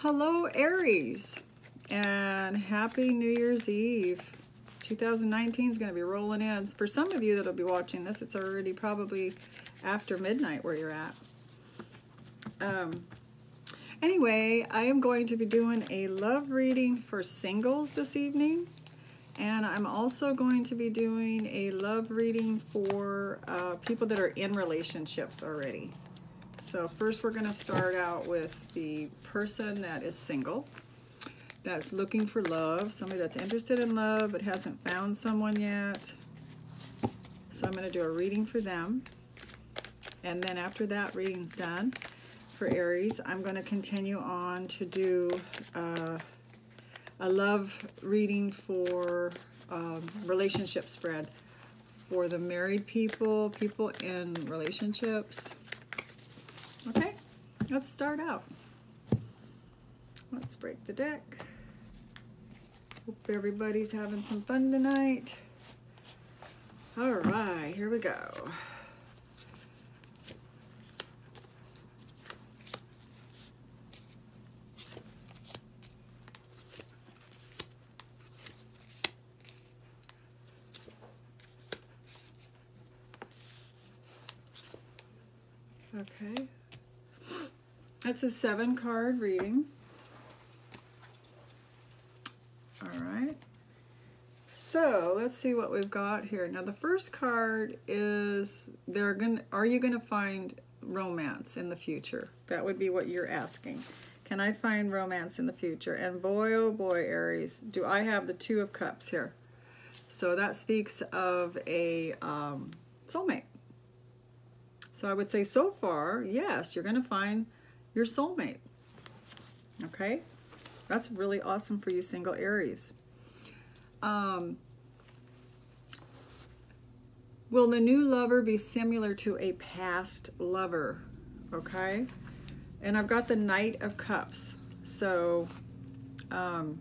Hello, Aries, and happy New Year's Eve. 2019 is going to be rolling in. For some of you that'll be watching this, it's already probably after midnight where you're at. Anyway, I am going to be doing a love reading for singles this evening, and I'm also going to be doing a love reading for people that are in relationships already. So first we're going to start out with the person that is single, that's looking for love, somebody that's interested in love but hasn't found someone yet. So I'm going to do a reading for them. And then after that reading's done for Aries, I'm going to continue on to do a love reading for relationship spread for the married people, people in relationships. Okay, let's start out. Let's break the deck. Hope everybody's having some fun tonight. All right, here we go. Okay. That's a 7-card reading. All right. So let's see what we've got here. Now the first card is are you gonna find romance in the future? That would be what you're asking. Can I find romance in the future? And boy, oh boy, Aries, do I have the 2 of Cups here. So that speaks of a soulmate. So I would say so far, yes, you're gonna find your soulmate. Okay, that's really awesome for you single Aries. Will the new lover be similar to a past lover? Okay, and I've got the Knight of Cups. So now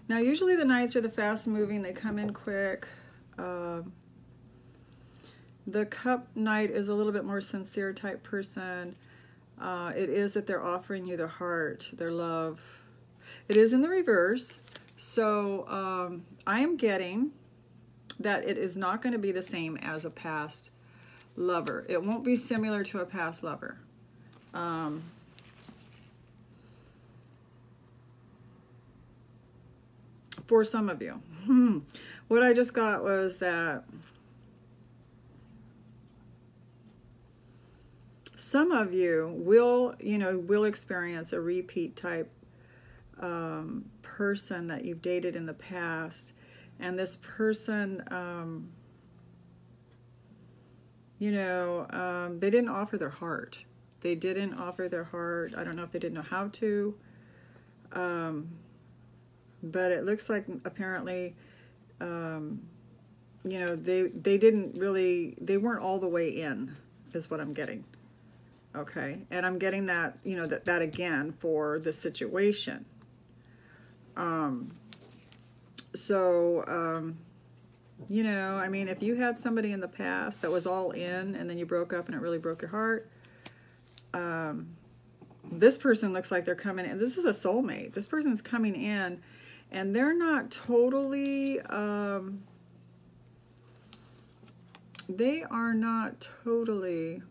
usually the Knights are the fast moving, they come in quick. The Cup Knight is a little bit more sincere type person. It is that they're offering you their heart, their love. It is in the reverse. So I am getting that it is not going to be the same as a past lover. It won't be similar to a past lover. For some of you. What I just got was that some of you will experience a repeat type person that you've dated in the past, and this person, they didn't offer their heart. They didn't offer their heart. I don't know if they didn't know how to, but it looks like apparently, they didn't really, they weren't all the way in, is what I'm getting. Okay, and I'm getting that, that again for the situation. I mean, if you had somebody in the past that was all in and then you broke up and it really broke your heart, this person looks like they're coming in. This is a soulmate. This person's coming in and they're not totally, they are not totally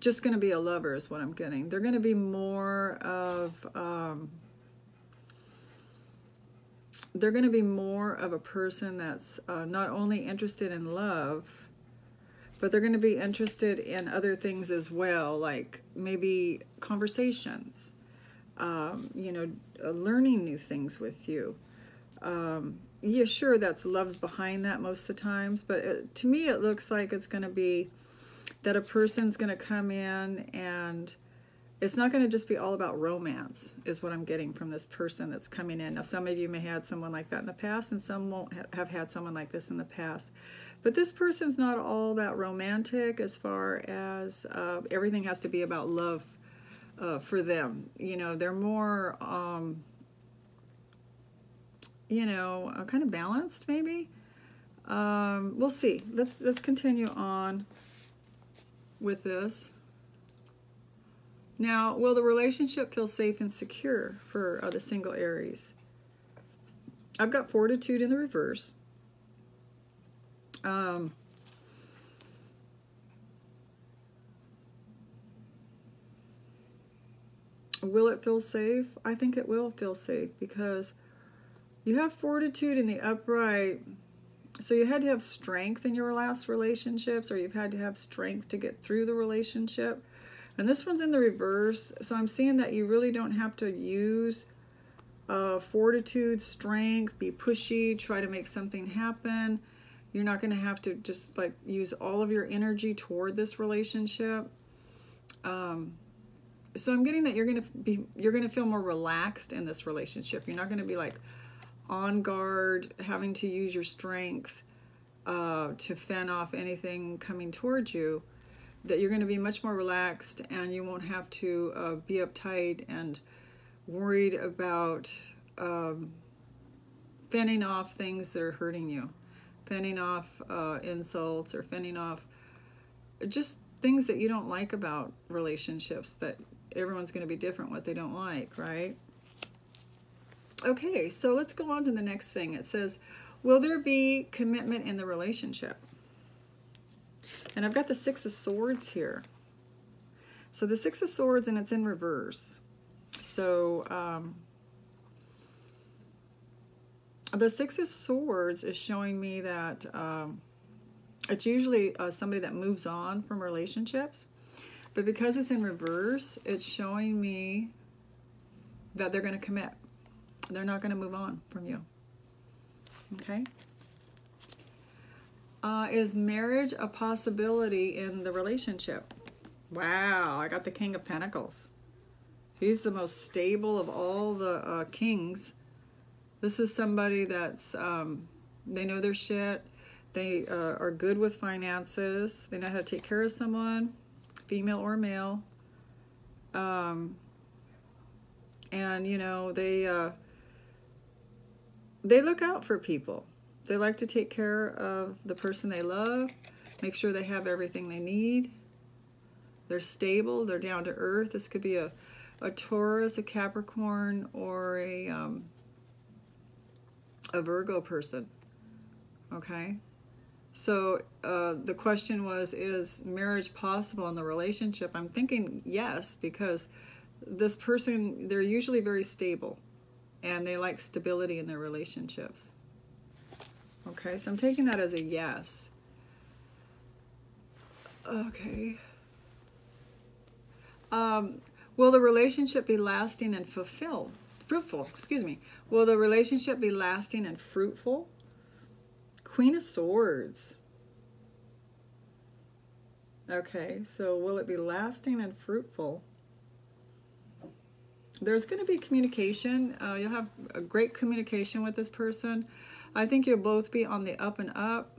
just going to be a lover is what I'm getting. They're going to be more of a person that's not only interested in love, but they're going to be interested in other things as well, like maybe conversations, learning new things with you. Yeah, sure, that's love's behind that most of the times, but to me it looks like it's going to be that a person's going to come in and it's not going to just be all about romance, is what I'm getting from this person that's coming in. Now, some of you may have had someone like that in the past, and some won't have had someone like this in the past. But this person's not all that romantic as far as everything has to be about love for them. They're more, kind of balanced, maybe. We'll see. Let's continue on with this. Now, will the relationship feel safe and secure for the single Aries? I've got fortitude in the reverse. Will it feel safe? I think it will feel safe because you have fortitude in the upright. So you had to have strength in your last relationships, or you've had to have strength to get through the relationship. And this one's in the reverse. So I'm seeing that you really don't have to use fortitude, strength, be pushy, try to make something happen. You're not going to have to just like use all of your energy toward this relationship. So I'm getting that you're going to feel more relaxed in this relationship. You're not going to be like on guard, having to use your strength to fend off anything coming towards you. That you're going to be much more relaxed, and you won't have to be uptight and worried about fending off things that are hurting you, fending off insults, or fending off just things that you don't like about relationships, that everyone's going to be different what they don't like, right? Okay, so let's go on to the next thing. It says, will there be commitment in the relationship? And I've got the Six of Swords here. So the Six of Swords, and it's in reverse. So the Six of Swords is showing me that it's usually somebody that moves on from relationships. But because it's in reverse, it's showing me that they're going to commit. They're not going to move on from you. Okay? Is marriage a possibility in the relationship? Wow, I got the King of Pentacles. He's the most stable of all the kings. This is somebody that's, they know their shit. They are good with finances. They know how to take care of someone, female or male. And, you know, they look out for people. They like to take care of the person they love, make sure they have everything they need. They're stable, they're down to earth. This could be a Taurus, a Capricorn, or a Virgo person. Okay? So the question was, is marriage possible in the relationship? I'm thinking yes, because this person, they're usually very stable, and they like stability in their relationships. Okay, so I'm taking that as a yes. Okay. Will the relationship be lasting and fruitful, excuse me. Will the relationship be lasting and fruitful? Queen of Swords. Okay, so will it be lasting and fruitful? There's going to be communication. You'll have a great communication with this person. I think you'll both be on the up and up.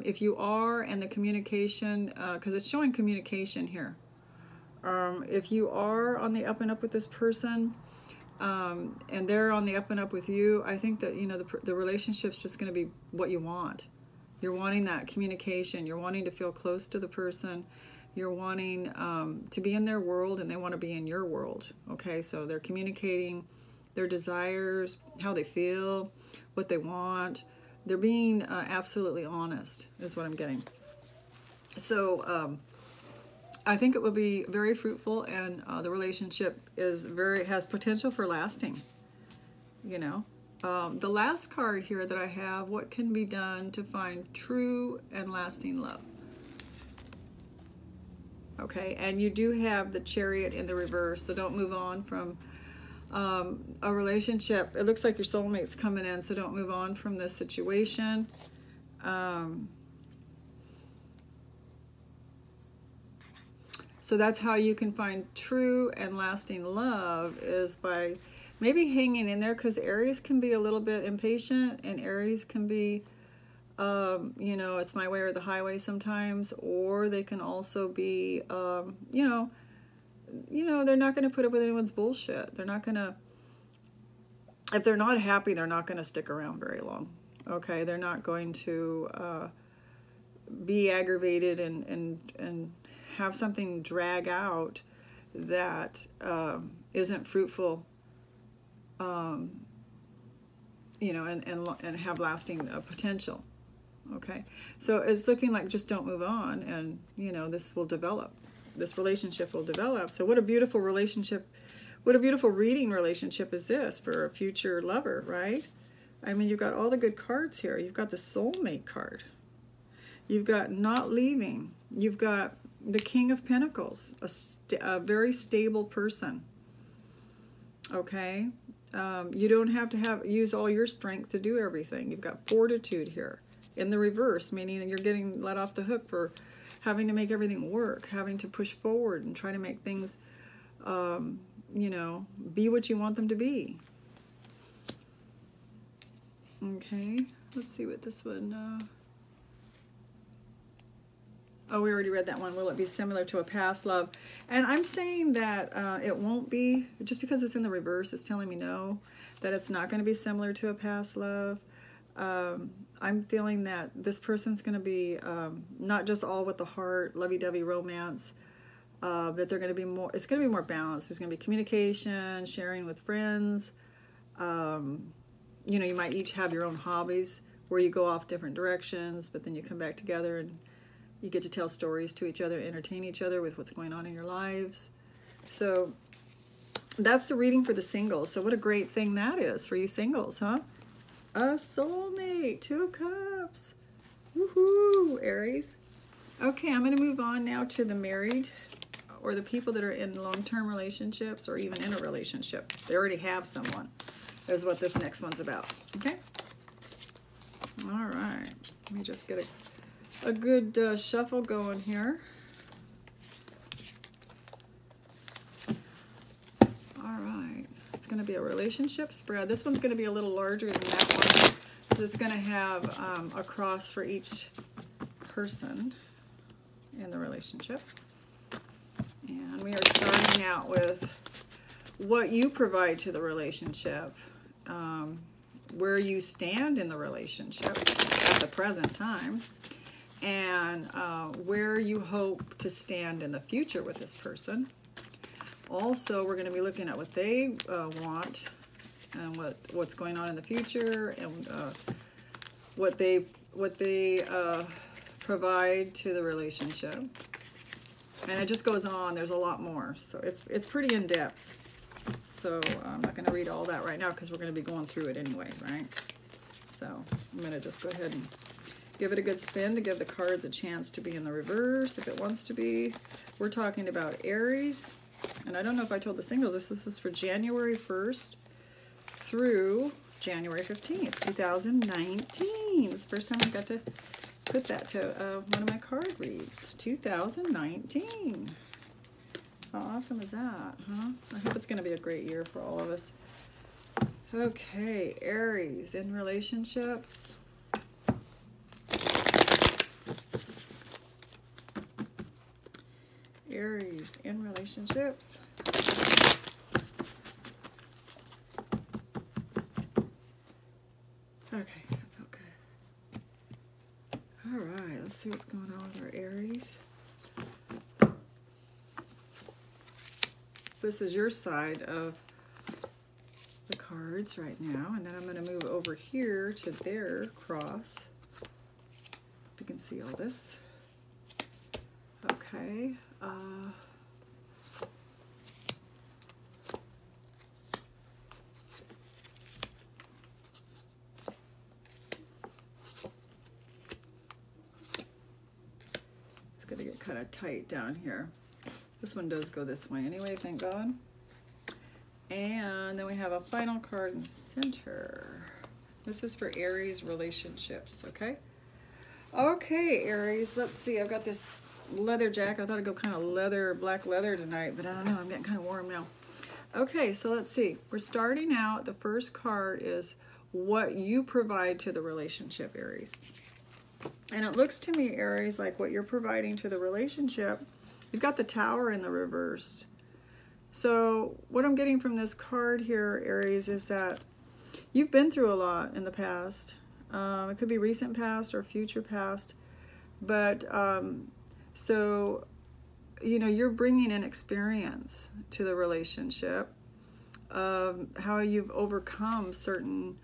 If you are, and the communication, because it's showing communication here. If you are on the up and up with this person, and they're on the up and up with you, I think that, you know, the relationship's just going to be what you want. You're wanting that communication. You're wanting to feel close to the person. You're wanting to be in their world, and they want to be in your world. Okay, so they're communicating their desires, how they feel, what they want. They're being absolutely honest, is what I'm getting. So I think it will be very fruitful, and the relationship has potential for lasting. You know, the last card here that I have: what can be done to find true and lasting love? Okay, and you do have the Chariot in the reverse, so don't move on from a relationship. It looks like your soulmate's coming in, so don't move on from this situation. So that's how you can find true and lasting love, is by maybe hanging in there, because Aries can be a little bit impatient, and Aries can be, you know, it's my way or the highway sometimes, or they can also be, you know, they're not going to put up with anyone's bullshit. They're not going to, if they're not happy, they're not going to stick around very long. Okay, they're not going to be aggravated and have something drag out that isn't fruitful, you know, and have lasting potential. Okay, so it's looking like just don't move on, and you know, this will develop. This relationship will develop. So what a beautiful relationship, what a beautiful reading relationship is this for a future lover, right? I mean, you've got all the good cards here. You've got the soulmate card. You've got not leaving. You've got the King of Pentacles, a very stable person. Okay, you don't have to use all your strength to do everything. You've got fortitude here. In the reverse, meaning that you're getting let off the hook for having to make everything work, having to push forward and try to make things, you know, be what you want them to be. Okay, let's see what this one... Oh, we already read that one. Will it be similar to a past love? And I'm saying that it won't be. Just because it's in the reverse, it's telling me no, that it's not going to be similar to a past love. I'm feeling that this person's going to be not just all with the heart, lovey-dovey romance, that they're going to be more, it's going to be more balanced. There's going to be communication, sharing with friends. You know, you might each have your own hobbies where you go off different directions, but then you come back together and you get to tell stories to each other, entertain each other with what's going on in your lives. So that's the reading for the singles. So what a great thing that is for you singles, huh? A soulmate, 2 of Cups. Woohoo, Aries. Okay, I'm going to move on now to the married or the people that are in long-term relationships or even in a relationship. They already have someone, is what this next one's about. Okay? All right. Let me just get a good shuffle going here. All right, it's going to be a relationship spread. This one's going to be a little larger than that one because it's going to have a cross for each person in the relationship. And we are starting out with what you provide to the relationship, where you stand in the relationship at the present time, and where you hope to stand in the future with this person. Also, we're going to be looking at what they want and what's going on in the future, and what they provide to the relationship. And it just goes on. There's a lot more, so it's pretty in depth. So I'm not going to read all that right now because we're going to be going through it anyway, right? So I'm going to just go ahead and give it a good spin to give the cards a chance to be in the reverse if it wants to be. We're talking about Aries. And I don't know if I told the singles, this is for January 1st through January 15th, 2019. It's the first time I got to put that to one of my card reads. 2019. How awesome is that, huh? I hope it's going to be a great year for all of us. Okay, Aries in relationships. Aries in relationships. Okay, that felt good. All right, let's see what's going on with our Aries. This is your side of the cards right now, and then I'm going to move over here to their cross. You can see all this. Okay. It's going to get kind of tight down here. This one does go this way anyway, thank God. And then we have a final card in the center. This is for Aries relationships, okay? Okay, Aries, let's see. I've got this leather jacket. I thought I'd go kind of leather, black leather tonight, but I don't know. I'm getting kind of warm now. Okay, so let's see. We're starting out. The first card is what you provide to the relationship, Aries. And it looks to me, Aries, like what you're providing to the relationship. You've got the Tower in the reverse. So what I'm getting from this card here, Aries, is that you've been through a lot in the past. It could be recent past or future past. But so, you know, you're bringing an experience to the relationship of how you've overcome certain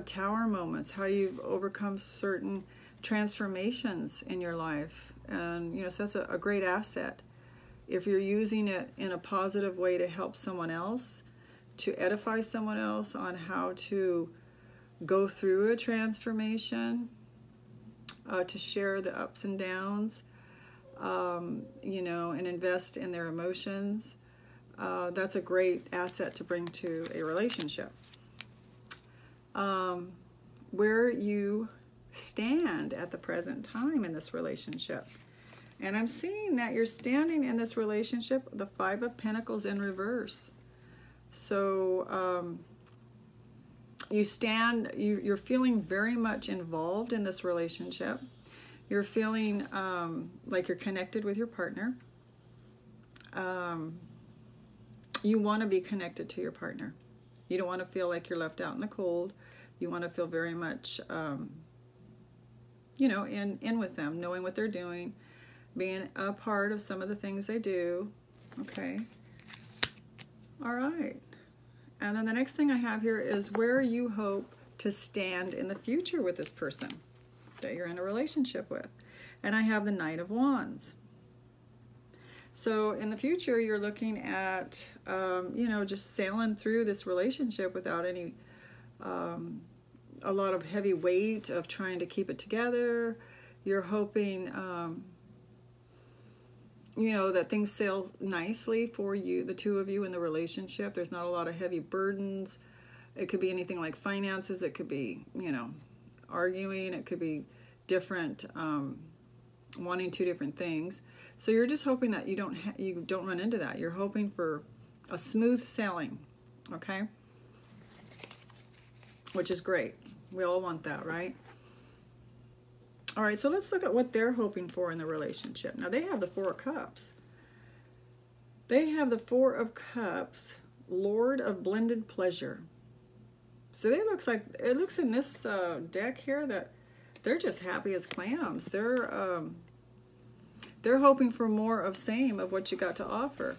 tower moments, how you've overcome certain transformations in your life. And, you know, so that's a great asset. If you're using it in a positive way to help someone else, to edify someone else on how to go through a transformation, to share the ups and downs, you know, and invest in their emotions, that's a great asset to bring to a relationship. Where you stand at the present time in this relationship. And I'm seeing that you're standing in this relationship, the Five of Pentacles in reverse. So you're feeling very much involved in this relationship. You're feeling like you're connected with your partner. You want to be connected to your partner. You don't want to feel like you're left out in the cold. You want to feel very much, you know, in with them, knowing what they're doing, being a part of some of the things they do. Okay. All right. And then the next thing I have here is where you hope to stand in the future with this person that you're in a relationship with. And I have the Knight of Wands. So in the future, you're looking at, you know, just sailing through this relationship without any, a lot of heavy weight of trying to keep it together. You're hoping, you know, that things sail nicely for you, the two of you in the relationship. There's not a lot of heavy burdens. It could be anything like finances. It could be, you know, arguing. It could be different, wanting two different things. So you're just hoping that you don't run into that. You're hoping for a smooth sailing, okay? Which is great. We all want that, right? All right, so let's look at what they're hoping for in the relationship. Now, they have the Four of Cups. They have the Four of Cups, Lord of Blended Pleasure. So it looks in this deck here that they're just happy as clams. They're hoping for more of same of what you got to offer.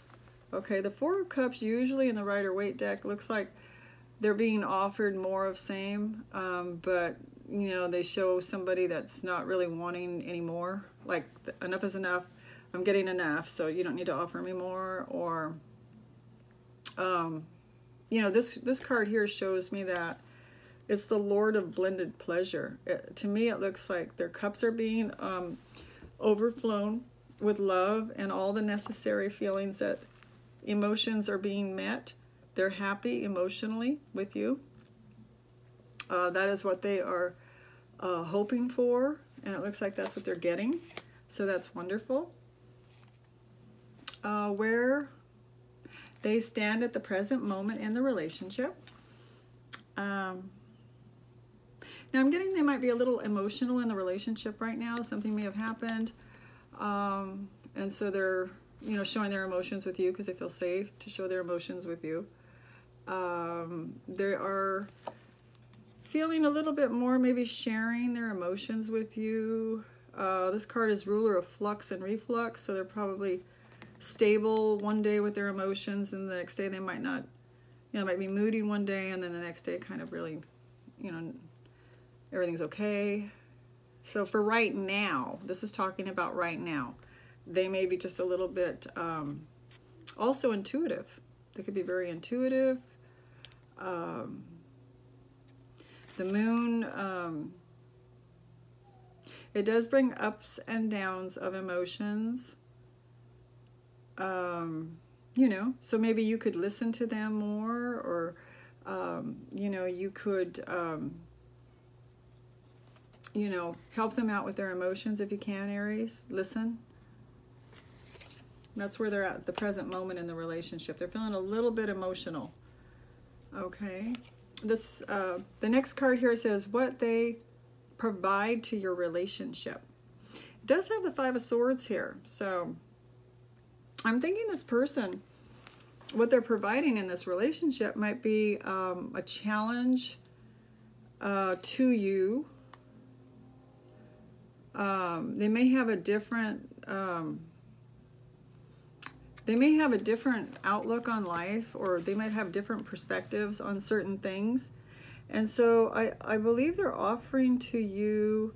Okay, the Four of Cups usually in the Rider-Waite deck looks like they're being offered more of same, but you know, they show somebody that's not really wanting any more. Like, enough is enough. I'm getting enough, so you don't need to offer me more. Or, you know, this card here shows me that it's the Lord of Blended Pleasure. To me, it looks like their cups are being overflown with love and all the necessary feelings, that emotions are being met. They're happy emotionally with you. That is what they are hoping for, and it looks like that's what they're getting. So that's wonderful. Where they stand at the present moment in the relationship. Now I'm getting they might be a little emotional in the relationship right now. Something may have happened. And so they're, you know, showing their emotions with you because they feel safe to show their emotions with you. They are feeling a little bit more, maybe sharing their emotions with you. This card is ruler of flux and reflux, so they're probably stable one day with their emotions, and the next day they might not, you know, might be moody one day, and then the next day kind of really, you know, everything's okay. So for right now, this is talking about right now, they may be just a little bit also intuitive. They could be very intuitive. The moon, it does bring ups and downs of emotions. You know, so maybe you could listen to them more, or, you know, you could, you know, help them out with their emotions if you can, Aries. Listen. That's where they're at the present moment in the relationship. They're feeling a little bit emotional. Okay. This the next card here says what they provide to your relationship. It does have the Five of Swords here. So I'm thinking this person, what they're providing in this relationship might be a challenge to you, They may have a different outlook on life, or they might have different perspectives on certain things. And so I believe they're offering to you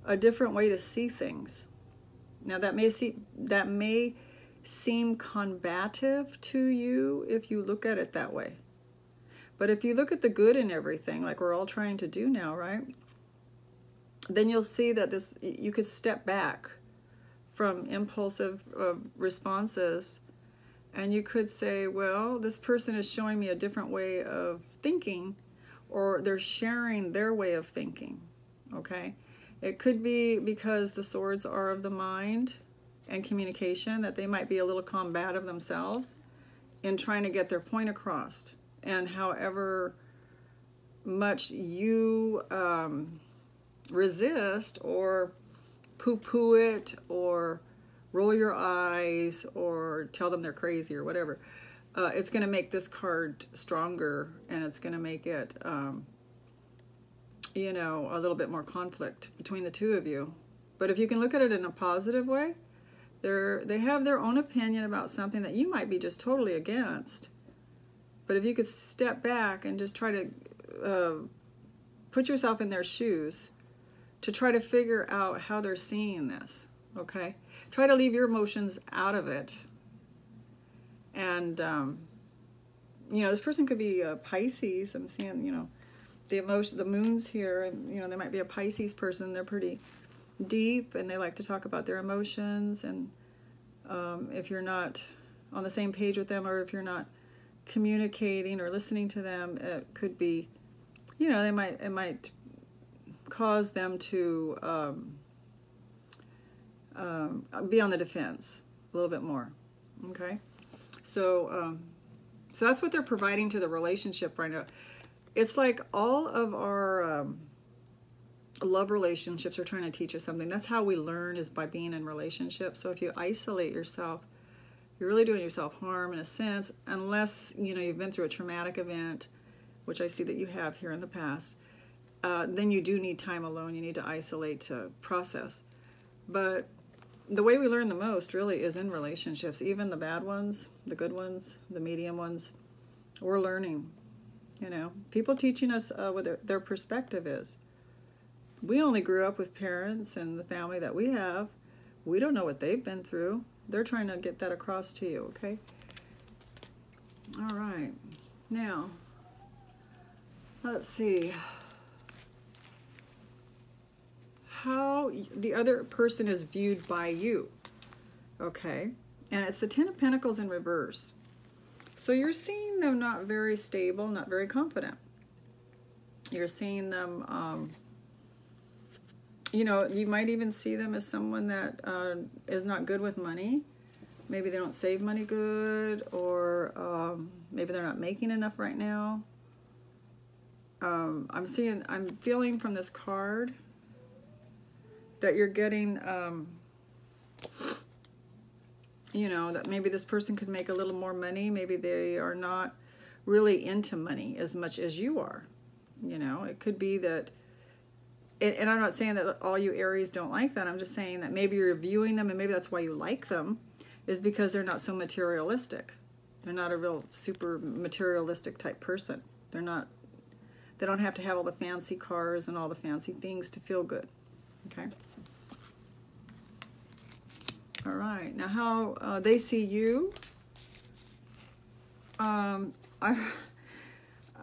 a different way to see things. Now that may seem combative to you if you look at it that way. But if you look at the good in everything, like we're all trying to do now, right? Then you'll see that you could step back from impulsive responses, and you could say, well, this person is showing me a different way of thinking, or they're sharing their way of thinking, okay? It could be because the swords are of the mind and communication, that they might be a little combative themselves in trying to get their point across. And however much you resist or poo-poo it or roll your eyes or tell them they're crazy or whatever, it's going to make this card stronger, and it's going to make it, you know, a little bit more conflict between the two of you. But if you can look at it in a positive way, they have their own opinion about something that you might be just totally against. But if you could step back and just try to put yourself in their shoes to try to figure out how they're seeing this, okay? Try to leave your emotions out of it. And, you know, this person could be a Pisces. I'm seeing, you know, the moon's here, and, you know, they might be a Pisces person. They're pretty deep, and they like to talk about their emotions. And if you're not on the same page with them, or if you're not communicating or listening to them, it could be, you know, it might cause them to be on the defense a little bit more. Okay, so that's what they're providing to the relationship right now. It's like all of our love relationships are trying to teach us something. That's how we learn, is by being in relationships. So if you isolate yourself, you're really doing yourself harm in a sense, unless, you know, you've been through a traumatic event, which I see that you have here in the past. Then you do need time alone. You need to isolate to process. But the way we learn the most really is in relationships, even the bad ones, the good ones, the medium ones. We're learning, you know. People teaching us what their perspective is. We only grew up with parents and the family that we have. We don't know what they've been through. They're trying to get that across to you, okay? All right. Now, let's see how the other person is viewed by you, okay? And it's the Ten of Pentacles in reverse. So you're seeing them not very stable, not very confident. You're seeing them, you know, you might even see them as someone that is not good with money. Maybe they don't save money good, or maybe they're not making enough right now. I'm feeling from this card that you're getting, you know, that maybe this person could make a little more money. Maybe they are not really into money as much as you are. You know, it could be that, and I'm not saying that all you Aries don't like that. I'm just saying that maybe you're viewing them, and maybe that's why you like them, is because they're not so materialistic. They're not a real super materialistic type person. They don't have to have all the fancy cars and all the fancy things to feel good. Okay. All right. Now, how they see you. I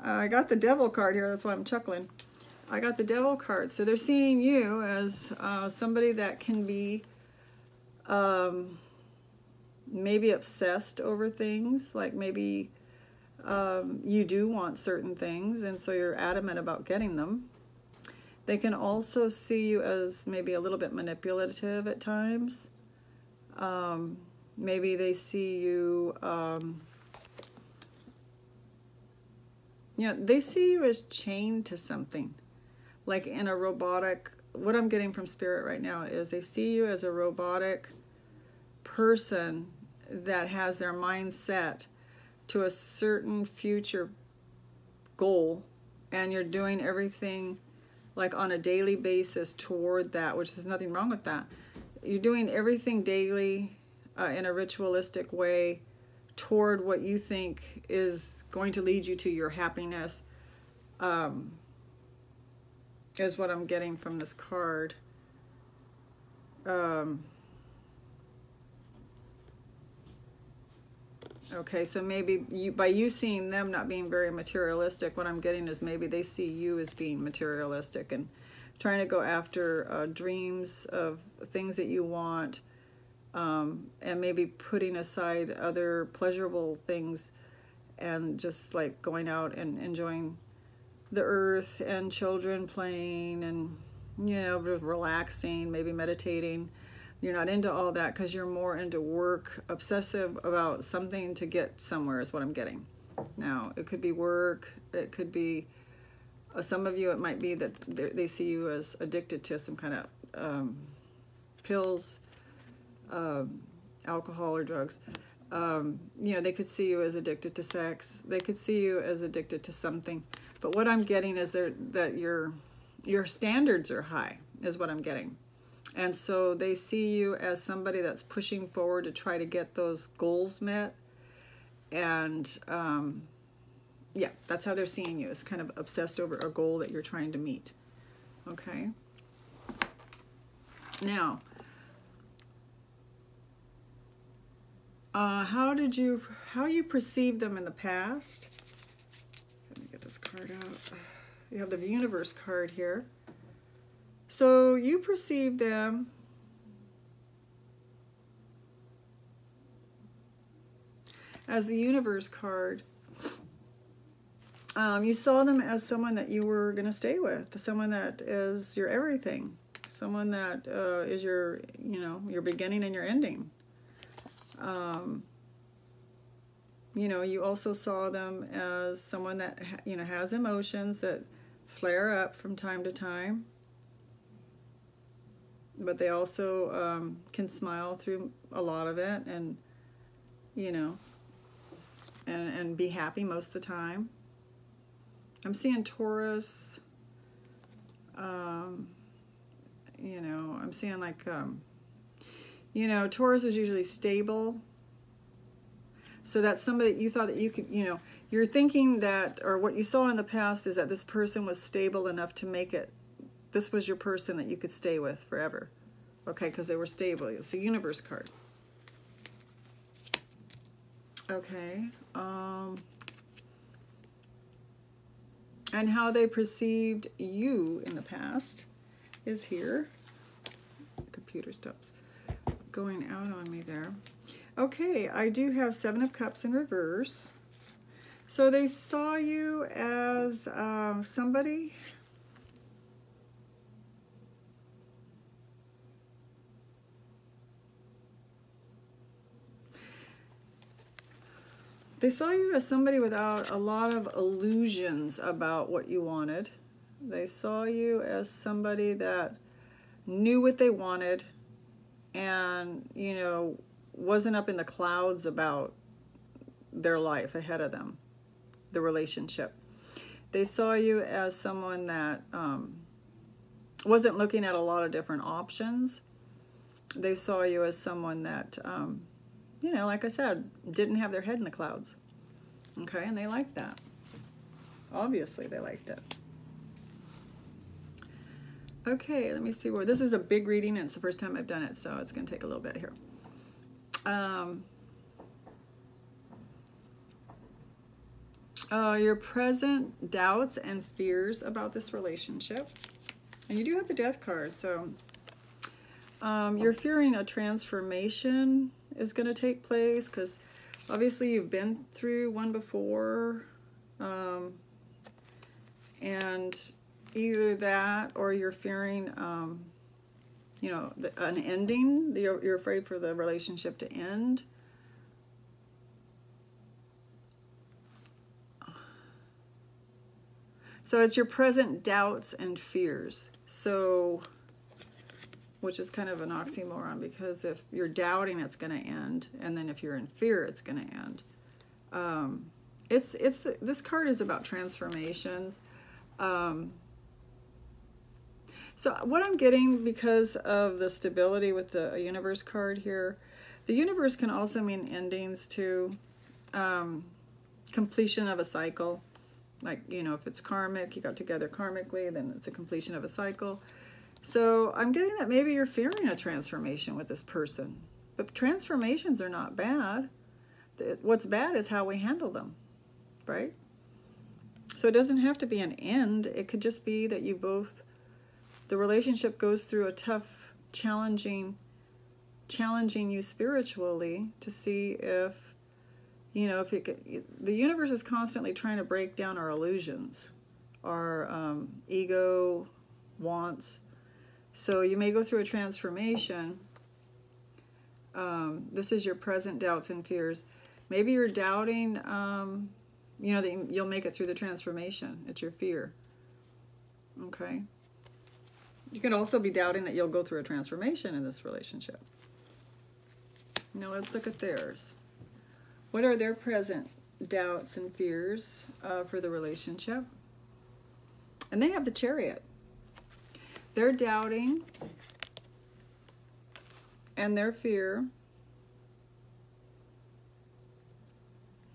got the Devil card here. That's why I'm chuckling. I got the Devil card. So they're seeing you as somebody that can be maybe obsessed over things. Like maybe you do want certain things, and so you're adamant about getting them. They can also see you as maybe a little bit manipulative at times. Maybe they see you, they see you as chained to something. Like in a robotic, what I'm getting from Spirit right now is they see you as a robotic person that has their mind set to a certain future goal, and you're doing everything like on a daily basis toward that, which there's nothing wrong with that. You're doing everything daily in a ritualistic way toward what you think is going to lead you to your happiness, is what I'm getting from this card. Okay, so maybe by you seeing them not being very materialistic, what I'm getting is maybe they see you as being materialistic and trying to go after dreams of things that you want, and maybe putting aside other pleasurable things and just like going out and enjoying the earth and children playing and, you know, relaxing, maybe meditating. You're not into all that because you're more into work, obsessive about something to get somewhere is what I'm getting. Now, it could be work, it could be, some of you, it might be that they see you as addicted to some kind of pills, alcohol or drugs. You know, they could see you as addicted to sex. They could see you as addicted to something. But what I'm getting is that your standards are high, is what I'm getting. And so they see you as somebody that's pushing forward to try to get those goals met. And yeah, that's how they're seeing you, as kind of obsessed over a goal that you're trying to meet. Okay? Now, how you perceived them in the past? Let me get this card out. You have the universe card here. So you perceive them as the universe card. You saw them as someone that you were going to stay with, someone that is your everything, someone that is your, you know, your beginning and your ending. You know, you also saw them as someone that, you know, has emotions that flare up from time to time. But they also can smile through a lot of it and, you know, and be happy most of the time. I'm seeing Taurus, you know, I'm seeing like, you know, Taurus is usually stable. So that's somebody that you thought that you could, you know, you're thinking that, or what you saw in the past is that this person was stable enough to make it, this was your person that you could stay with forever. Okay, because they were stable. It's the universe card. Okay. And how they perceived you in the past is here. The computer stops going out on me there. Okay, I do have Seven of Cups in reverse. So they saw you as somebody... They saw you as somebody without a lot of illusions about what you wanted. They saw you as somebody that knew what they wanted and, you know, wasn't up in the clouds about their life ahead of them, the relationship. They saw you as someone that wasn't looking at a lot of different options. They saw you as someone that... you know, like I said, didn't have their head in the clouds. Okay, and they liked that. Obviously, they liked it. Okay, let me see where... This is a big reading, and it's the first time I've done it, so it's going to take a little bit here. Your present doubts and fears about this relationship. And you do have the Death card, so... you're fearing a transformation is going to take place because obviously you've been through one before, and either that or you're fearing, you know, an ending. You're afraid for the relationship to end. So it's your present doubts and fears. So... which is kind of an oxymoron, because if you're doubting it's going to end, and then if you're in fear it's going to end. This card is about transformations. So what I'm getting, because of the stability with the universe card here, the universe can also mean endings too, completion of a cycle. Like, you know, if it's karmic, you got together karmically, then it's a completion of a cycle. So I'm getting that maybe you're fearing a transformation with this person. But transformations are not bad. What's bad is how we handle them, right? So it doesn't have to be an end. It could just be that you both, the relationship goes through a tough, challenging you spiritually to see if, you know, if it could, the universe is constantly trying to break down our illusions, our ego, wants. So you may go through a transformation. This is your present doubts and fears. Maybe you're doubting, you know, that you'll make it through the transformation. It's your fear. Okay. You could also be doubting that you'll go through a transformation in this relationship. Now let's look at theirs. What are their present doubts and fears for the relationship? And they have the Chariot. They're doubting, and their fear.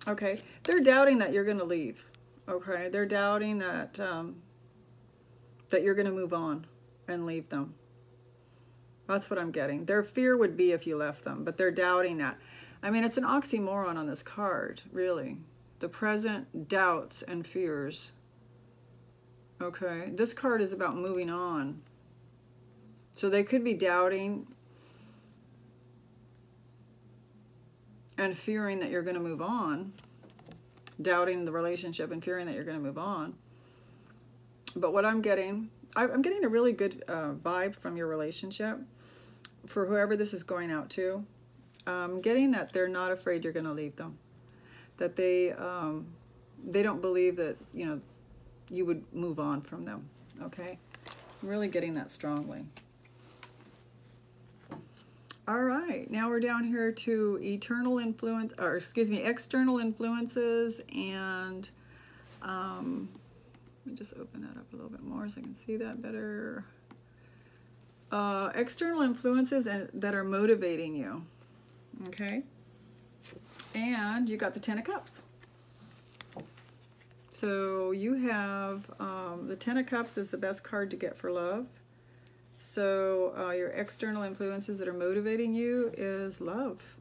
Okay, they're doubting that you're going to leave. Okay, they're doubting that that you're going to move on and leave them. That's what I'm getting. Their fear would be if you left them, but they're doubting that. I mean, it's an oxymoron on this card, really. The present doubts and fears. Okay, this card is about moving on. So they could be doubting and fearing that you're going to move on. Doubting the relationship and fearing that you're going to move on. But what I'm getting a really good vibe from your relationship for whoever this is going out to. I'm getting that they're not afraid you're going to leave them. That they don't believe that, you know, you would move on from them. Okay? I'm really getting that strongly. All right, now we're down here to external influences, and let me just open that up a little bit more so I can see that better. External influences that are motivating you, okay? And you got the Ten of Cups. So you have, the Ten of Cups is the best card to get for love. So your external influences that are motivating you is love.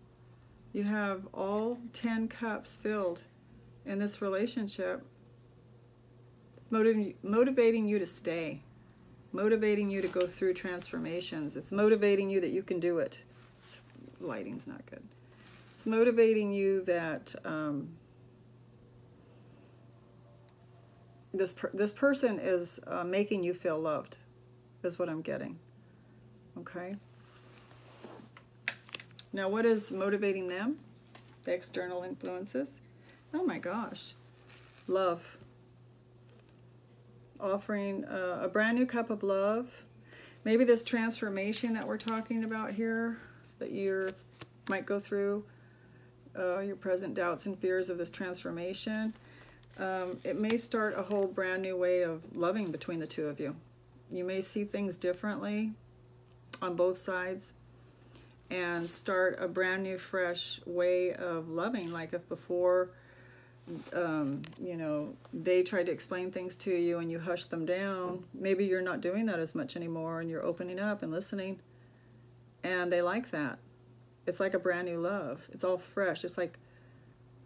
You have all 10 cups filled in this relationship, motivating you to stay, motivating you to go through transformations. It's motivating you that you can do it. Lighting's not good. It's motivating you that this person is making you feel loved, is what I'm getting. Okay? Now, what is motivating them? The external influences. Oh my gosh. Love. Offering a brand new cup of love. Maybe this transformation that we're talking about here, that you might go through, your present doubts and fears of this transformation. It may start a whole brand new way of loving between the two of you. You may see things differently on both sides and start a brand new, fresh way of loving. Like if before, you know, they tried to explain things to you and you hushed them down, maybe you're not doing that as much anymore and you're opening up and listening. And they like that. It's like a brand new love. It's all fresh. It's like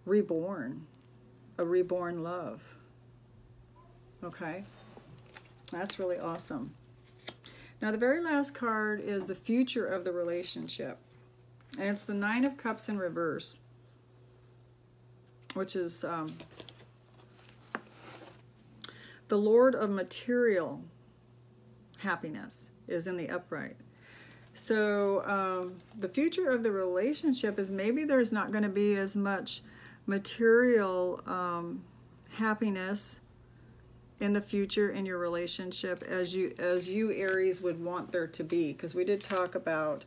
reborn, a reborn love. Okay? That's really awesome. Now the very last card is the future of the relationship. And it's the Nine of Cups in reverse, which is the Lord of material happiness is in the upright. So the future of the relationship is maybe there's not going to be as much material happiness in the future in your relationship as you Aries would want there to be, because we did talk about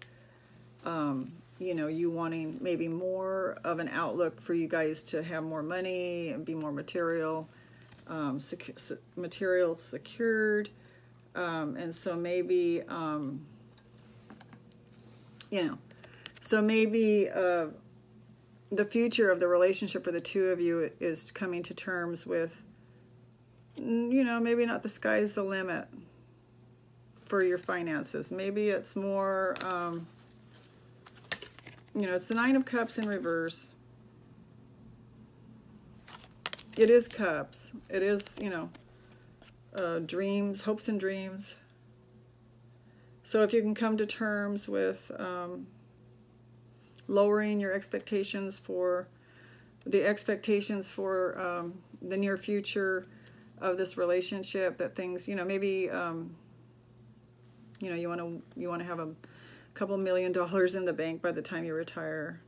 you know, you wanting maybe more of an outlook for you guys to have more money and be more material secured, And so maybe, you know, so maybe the future of the relationship for the two of you is coming to terms with, you know, maybe not the sky's the limit for your finances. Maybe it's more, you know, it's the Nine of Cups in reverse. It is cups. It is, you know, dreams, hopes and dreams. So if you can come to terms with lowering your expectations for the near future of this relationship, that things, you know, maybe, you know, you want to have a couple $1 million in the bank by the time you retire.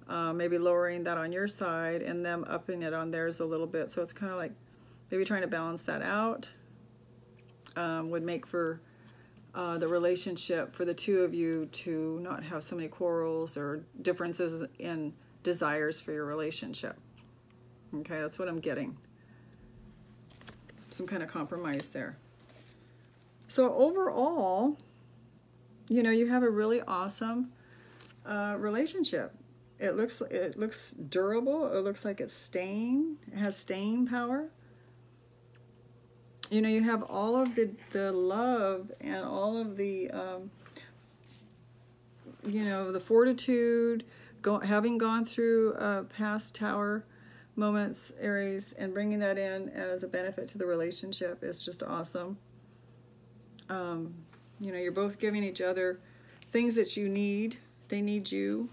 Maybe lowering that on your side and them upping it on theirs a little bit. So it's kind of like maybe trying to balance that out would make for the relationship for the two of you to not have so many quarrels or differences in desires for your relationship. Okay, that's what I'm getting. Some kind of compromise there. So overall, you know, you have a really awesome relationship. It looks durable. It looks like it's staying. It has staying power. You know, you have all of the love and all of the, you know, the fortitude, having gone through past tower moments, Aries, and bringing that in as a benefit to the relationship is just awesome. You know, you're both giving each other things that you need. They need you.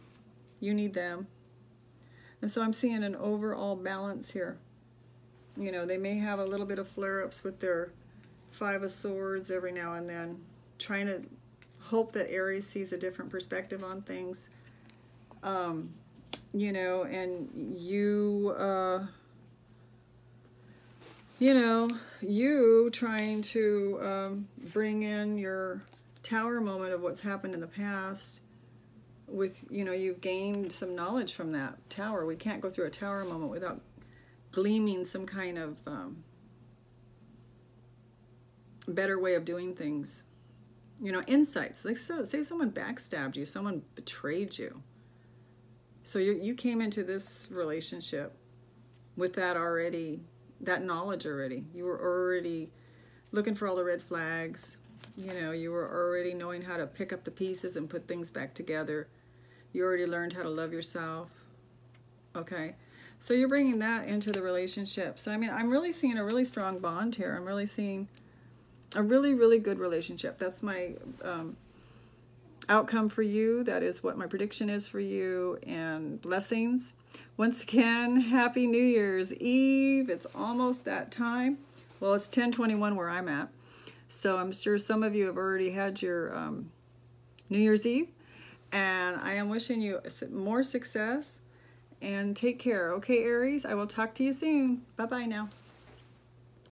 You need them. And so I'm seeing an overall balance here. You know, they may have a little bit of flare-ups with their Five of Swords every now and then, trying to hope that Aries sees a different perspective on things. You know, and you know, you trying to bring in your tower moment of what's happened in the past with, you know, you've gained some knowledge from that tower. We can't go through a tower moment without gleaming some kind of better way of doing things. You know, insights. Like, so, say someone backstabbed you, someone betrayed you. So you came into this relationship with that already, that knowledge already. You were already looking for all the red flags. You know, you were already knowing how to pick up the pieces and put things back together. You already learned how to love yourself. Okay? So you're bringing that into the relationship. So, I mean, I'm really seeing a really strong bond here. I'm really seeing a really, really good relationship. That's my outcome for you. That is what my prediction is for you. And blessings. Once again, Happy New Year's Eve. It's almost that time. Well, it's 10:21 where I'm at. So I'm sure some of you have already had your New Year's Eve. And I am wishing you more success. And take care. Okay, Aries, I will talk to you soon. Bye-bye now.